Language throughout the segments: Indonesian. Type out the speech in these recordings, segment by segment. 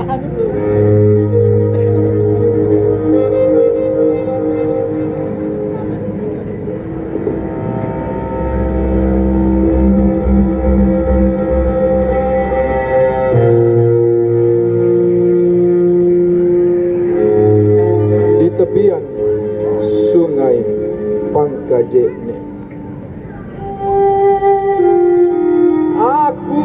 Di tepian sungai Pangkajene, aku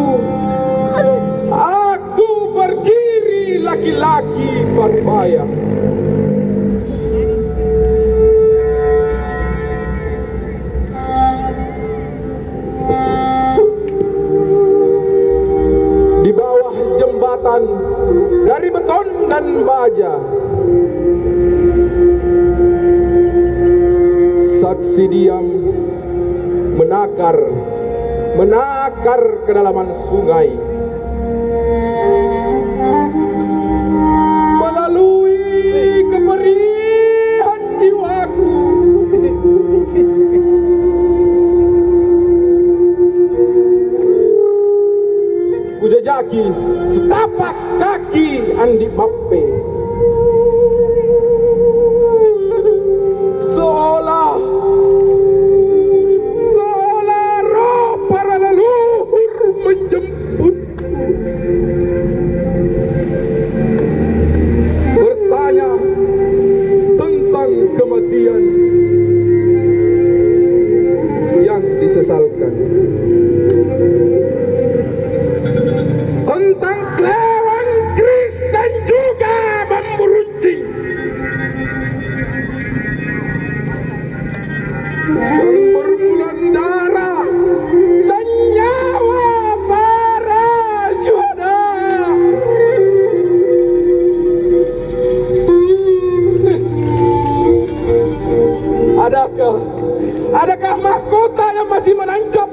berdiri laki-laki Parubaya. Di bawah jembatan dari beton dan baja, saksi diam menakar kedalaman sungai, melalui kemerihan jiwaku. Kujajaki setapak kaki Andi Mappe, seolah roh para leluhur menjemputku, bertanya tentang kematian yang disesalkan, tentang kelewang keris dan juga bambu runcing yang berbulan darah dan nyawa para syuhada. Adakah mahkota yang masih menancap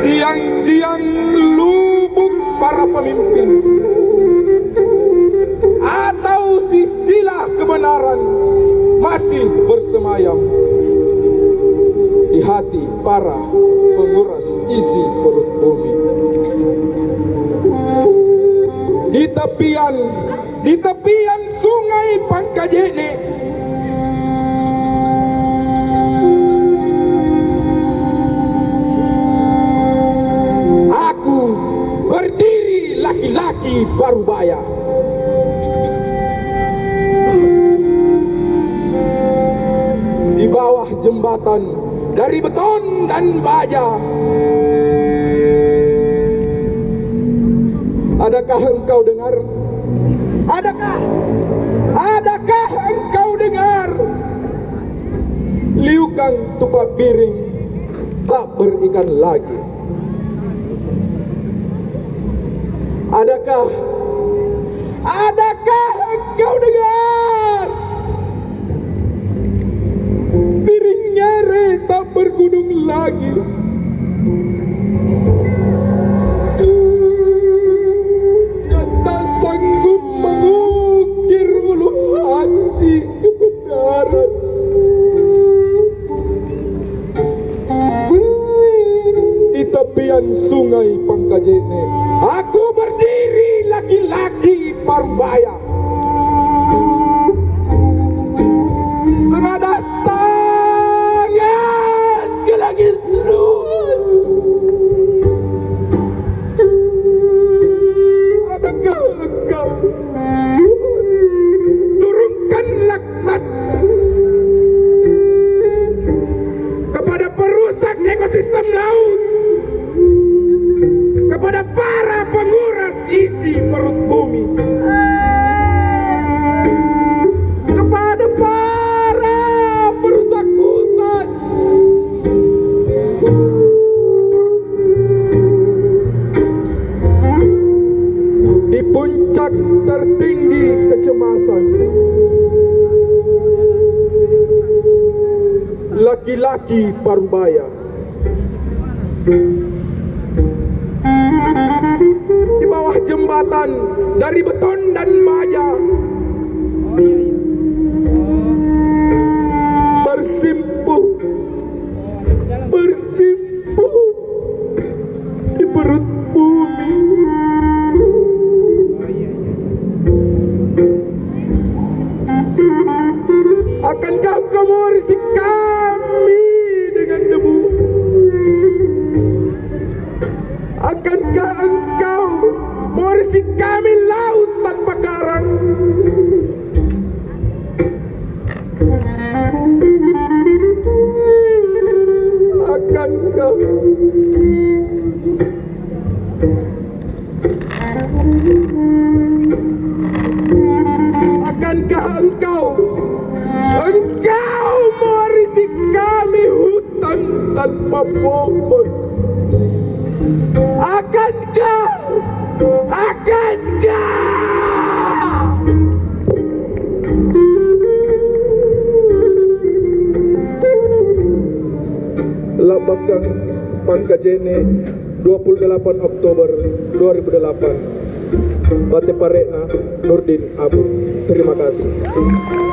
tiang-tiang lubuk para pemimpin, atau sisilah kebenaran masih bersemayam di hati para penguras isi perut bumi? Di tepian sungai Pangkajene, aku berdiri laki-laki Parubaya. Di bawah jembatan dari beton dan baja, adakah engkau dengar? Adakah engkau dengar? Liukang tupak piring tak berikan lagi. Adakah engkau dengar? Piring nyere tak bergunung lagi. Tak sanggup mengukir ulu hati kebenaran. Di tepian sungai Pangkajene, aku berdiri laki-laki Parubaya. Mengadah tangan ke langit terus. Adakah engkau turunkan laknat kepada perusak ekosistem laut, kepada para penguras isi perut bumi, kepada para perusak hutan, di puncak tertinggi kecemasan, laki-laki Parubaya. Di bawah jembatan dari beton dan baja, bersimpuh di perut bumi, mewarisi kami laut tanpa karang. Akankah engkau mewarisi kami hutan tanpa pohon? Akankah Lambangkang Pangkajene 28 Oktober 2008 Bate Parena Nurdin Abu. Terima kasih.